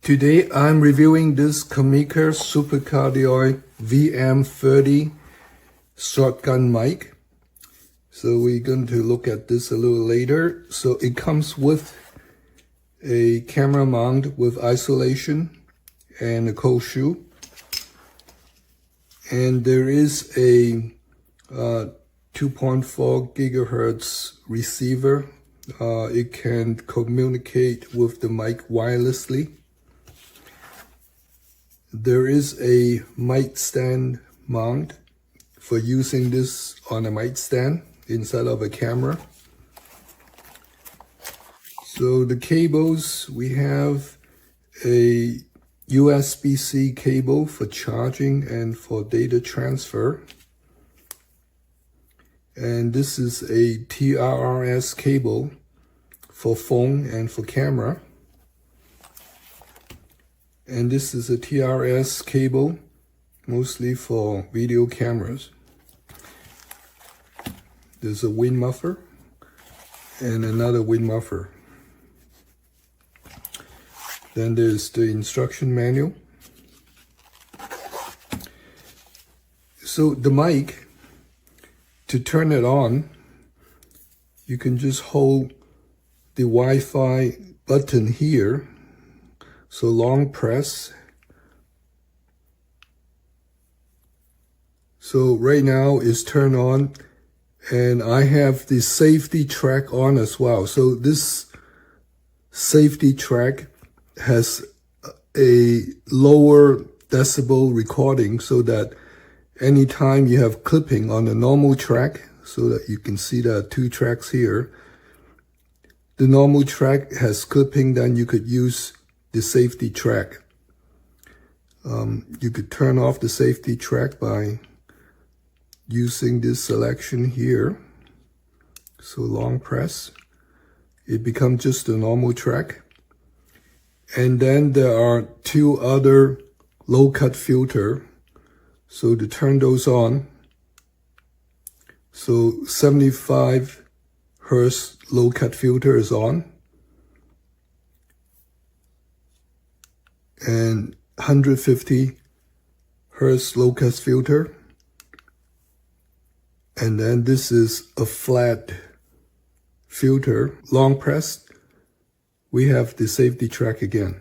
Today I'm reviewing this COMICA Supercardioid VM40 shotgun mic. So we're going to look at this a little later. So it comes with a camera mount with isolation and a cold shoe. And there is a 2.4 gigahertz receiver. It can communicate with the mic wirelessly. There is a mic stand mount for using this on a mic stand inside of a camera. So the cables, we have a USB-C cable for charging and for data transfer. And this is a TRRS cable for phone and for camera. And this is a TRS cable, mostly for video cameras. There's a wind muffler and another wind muffler. Then there's the instruction manual. So the mic, to turn it on, you can just hold the Wi-Fi button here. So long press. So right now it's turned on, and I have the safety track on as well. So this safety track has a lower decibel recording so that anytime you have clipping on the normal track, so that you can see there are two tracks here. The normal track has clipping, then you could use the safety track. You could turn off the safety track by using this selection here. So long press, it becomes just a normal track. And then there are two other low cut filter. So to turn those on, so 75 Hertz low cut filter is on. And 150 Hertz low cut filter. And then this is a flat filter, long press. We have the safety track again.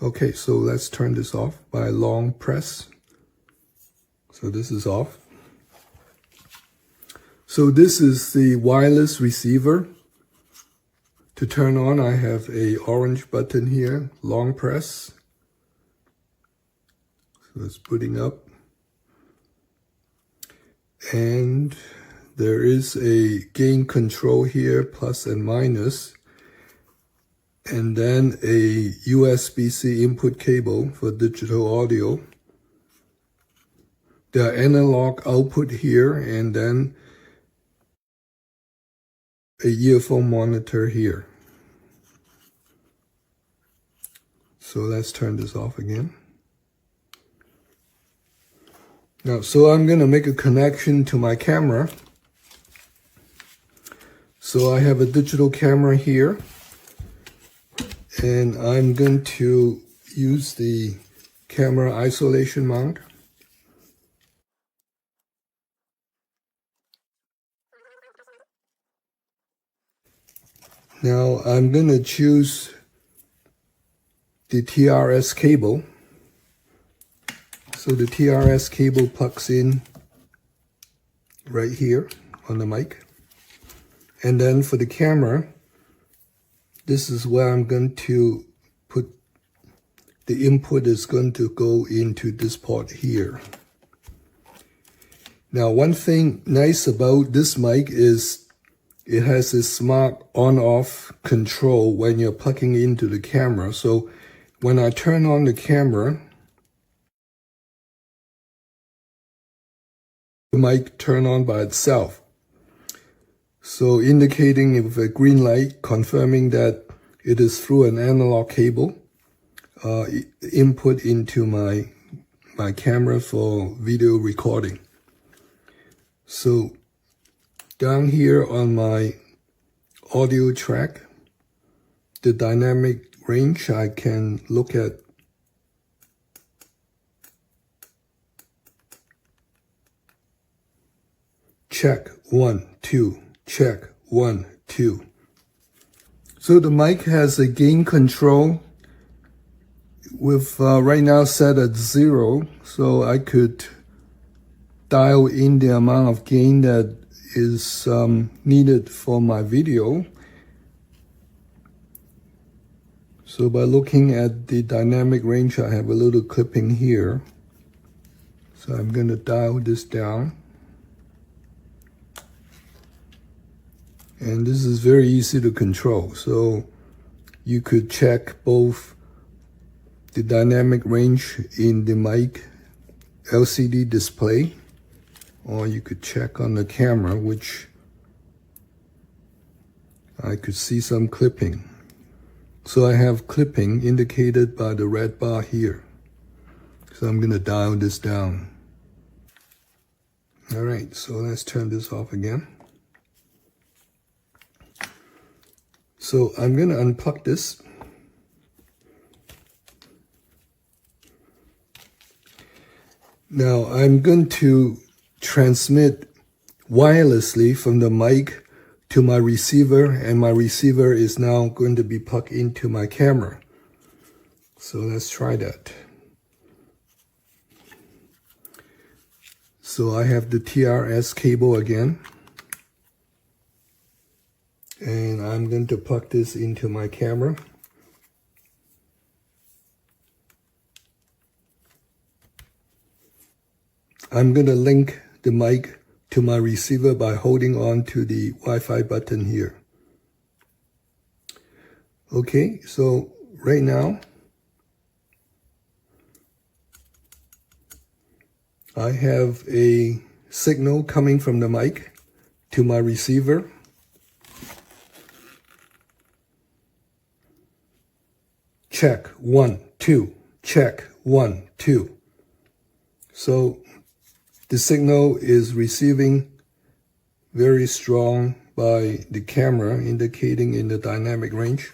Okay, so let's turn this off by long press. So this is off. So this is the wireless receiver. To turn on, I have a orange button here, long press. So it's putting up. And there is a gain control here, plus and minus. And then a USB-C input cable for digital audio. The analog output here, and then a earphone monitor here. So let's turn this off again. Now, so I'm going to make a connection to my camera. So I have a digital camera here, and I'm going to use the camera isolation mount. Now I'm going to choose the TRS cable. So the TRS cable plugs in right here on the mic. And then for the camera, this is where I'm going to put the input is going to go into this port here. Now, one thing nice about this mic is it has a smart on-off control when you're plugging into the camera. So when I turn on the camera, the mic turn on by itself. So indicating with a green light, confirming that it is through an analog cable, input into my camera for video recording. So down here on my audio track, the dynamic range, I can look at check 1, 2, check 1, 2. So the mic has a gain control with right now set at 0, so I could dial in the amount of gain that is needed for my video. So by looking at the dynamic range, I have a little clipping here. So I'm going to dial this down. And this is very easy to control. So you could check both the dynamic range in the mic LCD display, or you could check on the camera, which I could see some clipping. So I have clipping indicated by the red bar here. So I'm going to dial this down. All right, so let's turn this off again. So I'm going to unplug this. Now I'm going to transmit wirelessly from the mic to my receiver, and my receiver is now going to be plugged into my camera. So let's try that. So I have the TRS cable again, and I'm going to plug this into my camera. I'm going to link the mic to my receiver by holding on to the Wi-Fi button here. Okay, so right now I have a signal coming from the mic to my receiver. Check 1, 2, check 1, 2. So the signal is receiving very strong by the camera, indicating in the dynamic range.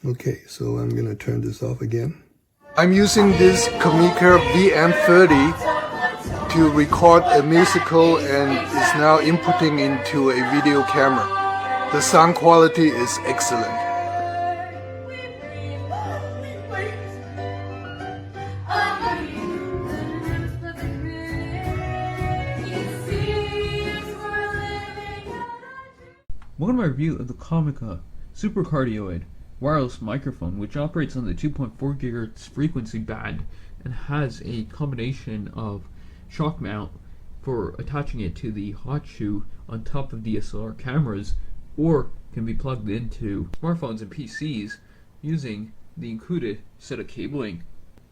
Okay, so I'm going to turn this off again. I'm using this COMICA VM40 to record a musical and is now inputting into a video camera. The sound quality is excellent. Welcome to my review of the COMICA supercardioid wireless microphone, which operates on the 2.4 GHz frequency band and has a combination of shock mount for attaching it to the hot shoe on top of DSLR cameras, or can be plugged into smartphones and PCs using the included set of cabling.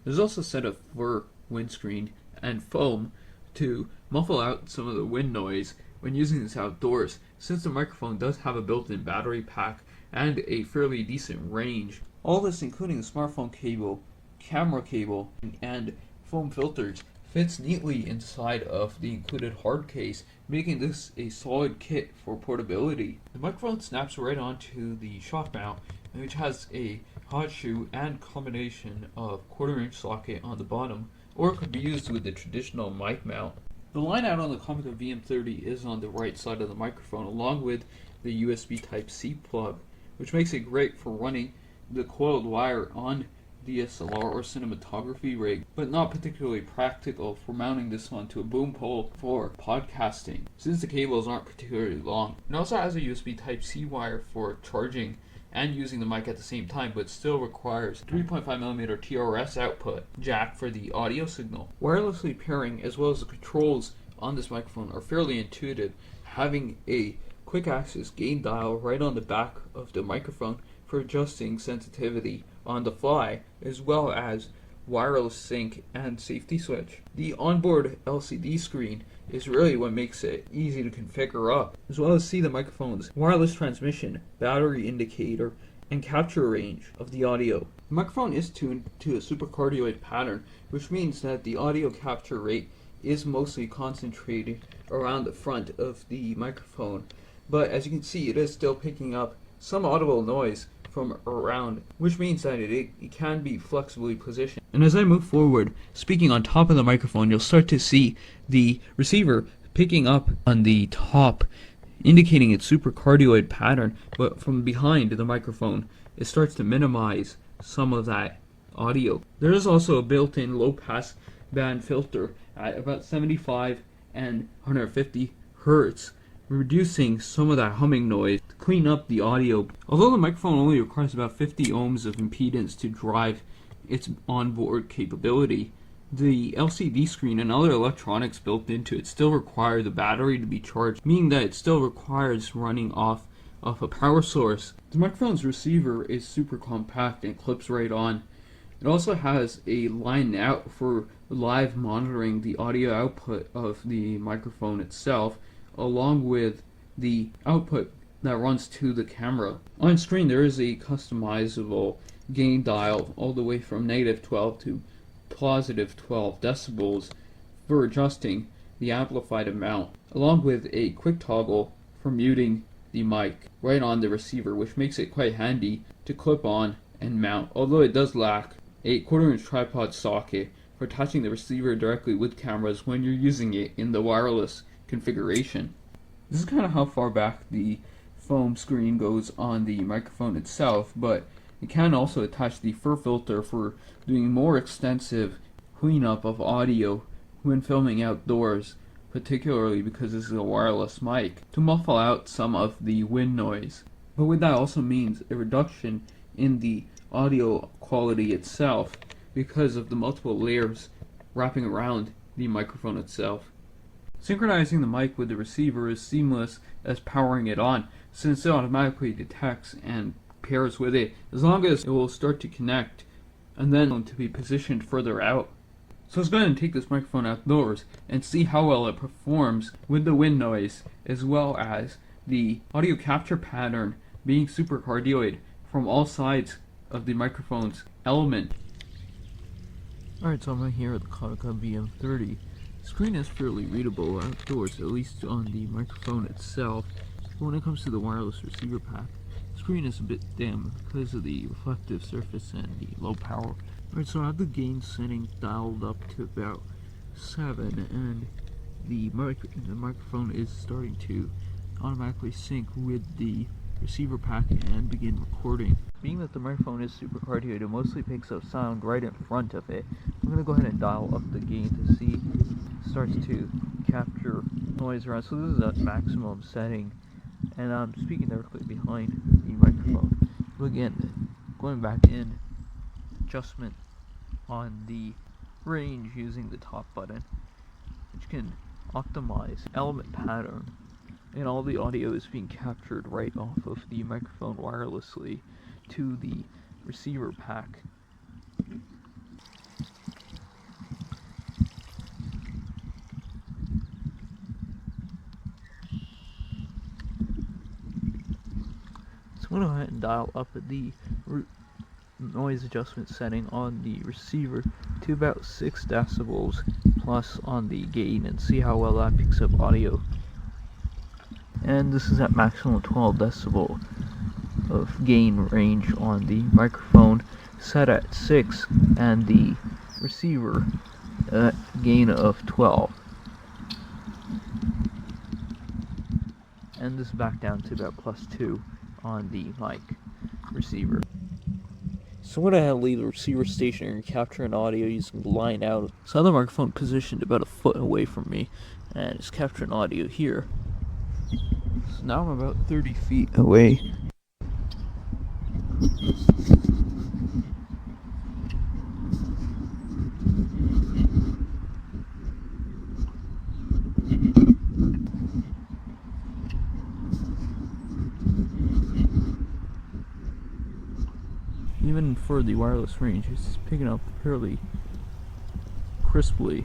There's also a set of fur windscreen and foam to muffle out some of the wind noise when using this outdoors, since the microphone does have a built-in battery pack and a fairly decent range. All this, including the smartphone cable, camera cable, and foam filters, fits neatly inside of the included hard case, making this a solid kit for portability. The microphone snaps right onto the shock mount, which has a hot shoe and combination of 1/4-inch socket on the bottom, or it could be used with the traditional mic mount. The line out on the COMICA VM40 is on the right side of the microphone, along with the USB Type-C plug, which makes it great for running the coiled wire on DSLR or cinematography rig, but not particularly practical for mounting this onto a boom pole for podcasting, since the cables aren't particularly long. It also has a USB Type-C wire for charging and using the mic at the same time, but still requires 3.5mm TRS output jack for the audio signal. Wirelessly pairing as well as the controls on this microphone are fairly intuitive, having a quick access gain dial right on the back of the microphone for adjusting sensitivity on the fly, as well as wireless sync and safety switch. The onboard LCD screen is really what makes it easy to configure up, as well as see the microphone's wireless transmission, battery indicator, and capture range of the audio. The microphone is tuned to a supercardioid pattern, which means that the audio capture rate is mostly concentrated around the front of the microphone, but as you can see, it is still picking up some audible noise from around, which means that it can be flexibly positioned. And as I move forward, speaking on top of the microphone, you'll start to see the receiver picking up on the top, indicating its supercardioid pattern, but from behind the microphone, it starts to minimize some of that audio. There is also a built-in low-pass band filter at about 75 and 150 hertz, reducing some of that humming noise to clean up the audio. Although the microphone only requires about 50 ohms of impedance to drive its onboard capability, the LCD screen and other electronics built into it still require the battery to be charged, meaning that it still requires running off a power source. The microphone's receiver is super compact and clips right on. It also has a line out for live monitoring the audio output of the microphone itself, along with the output that runs to the camera. On screen there is a customizable gain dial all the way from -12 to +12 decibels for adjusting the amplified amount, along with a quick toggle for muting the mic right on the receiver, which makes it quite handy to clip on and mount, although it does lack a 1/4-inch tripod socket for attaching the receiver directly with cameras when you're using it in the wireless configuration. This is kind of how far back the foam screen goes on the microphone itself, but it can also attach the fur filter for doing more extensive cleanup of audio when filming outdoors, particularly because this is a wireless mic, to muffle out some of the wind noise. But what that also means a reduction in the audio quality itself because of the multiple layers wrapping around the microphone itself. Synchronizing the mic with the receiver is seamless as powering it on, since it automatically detects and pairs with it as long as it will start to connect and then to be positioned further out. So let's go ahead and take this microphone outdoors and see how well it performs with the wind noise as well as the audio capture pattern being supercardioid from all sides of the microphone's element. Alright, so I'm right here at the COMICA VM40. The screen is fairly readable outdoors, at least on the microphone itself, but when it comes to the wireless receiver pack, the screen is a bit dim because of the reflective surface and the low power. Alright, so I have the gain setting dialed up to about 7, and the microphone is starting to automatically sync with the receiver pack and begin recording. Being that the microphone is supercardioid, it mostly picks up sound right in front of it. I'm going to go ahead and dial up the gain to see it starts to capture noise around. So this is at maximum setting, and I'm speaking directly behind the microphone. But again, going back in, adjustment on the range using the top button, which can optimize element pattern, and all the audio is being captured right off of the microphone wirelessly to the receiver pack. So I'm going to go ahead and dial up the noise adjustment setting on the receiver to about 6 decibels plus on the gain and see how well that picks up audio. And this is at maximum 12 decibel of gain range on the microphone, set at 6, and the receiver at gain of 12. And this back down to about +2 on the mic receiver. So I'm going to leave the receiver stationary and capture an audio using the line out. So I have the microphone positioned about a foot away from me, and it's capturing audio here. So now I'm about 30 feet away. Even for the wireless range, it's picking up fairly crisply.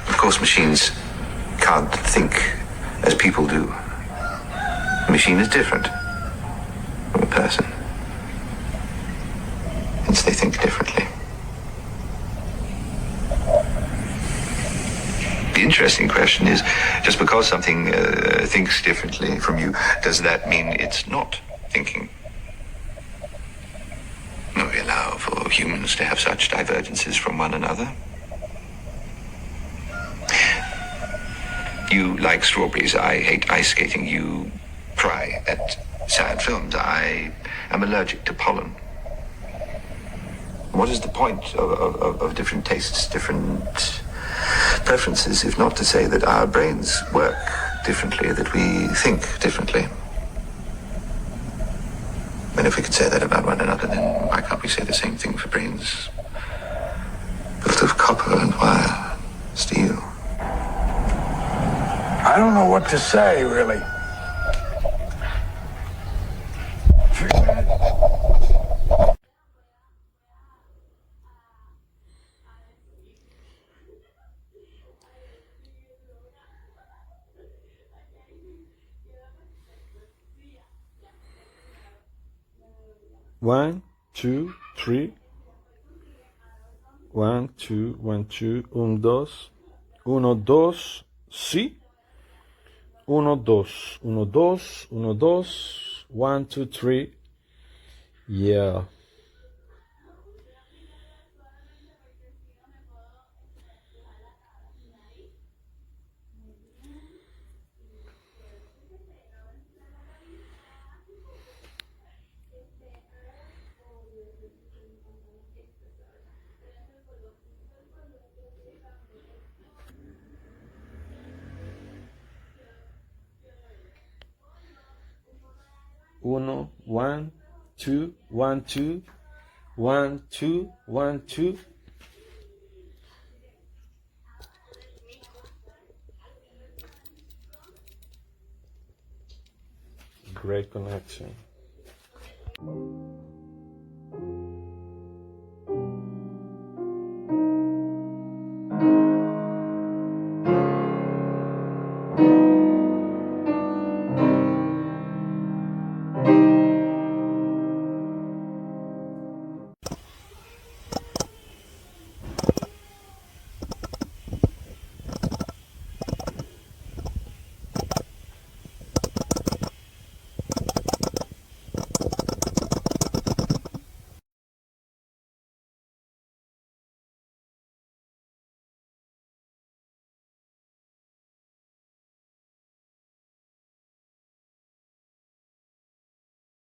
Of course, machines can't think as people do. The machine is different. from a person. Hence they think differently. The interesting question is, just because something thinks differently from you, does that mean it's not thinking? No, we allow for humans to have such divergences from one another. You like strawberries, I hate ice skating. You cry at sad films, I am allergic to pollen. What is the point of different tastes, different preferences, if not to say that our brains work differently, that we think differently? And if we could say that about one another, then why can't we say the same thing for brains built of copper and wire, steel? I don't know what to say, really. 3 minutes. One, two, three. 1, 2, 1, 2, 1, 2, 1, 2, sí. 1, 2, 1, 2, 1, 2, 1, 2, 3. Yeah. Uno, 1, 2, 1, 2, 1, 2, 1, 2. Great connection.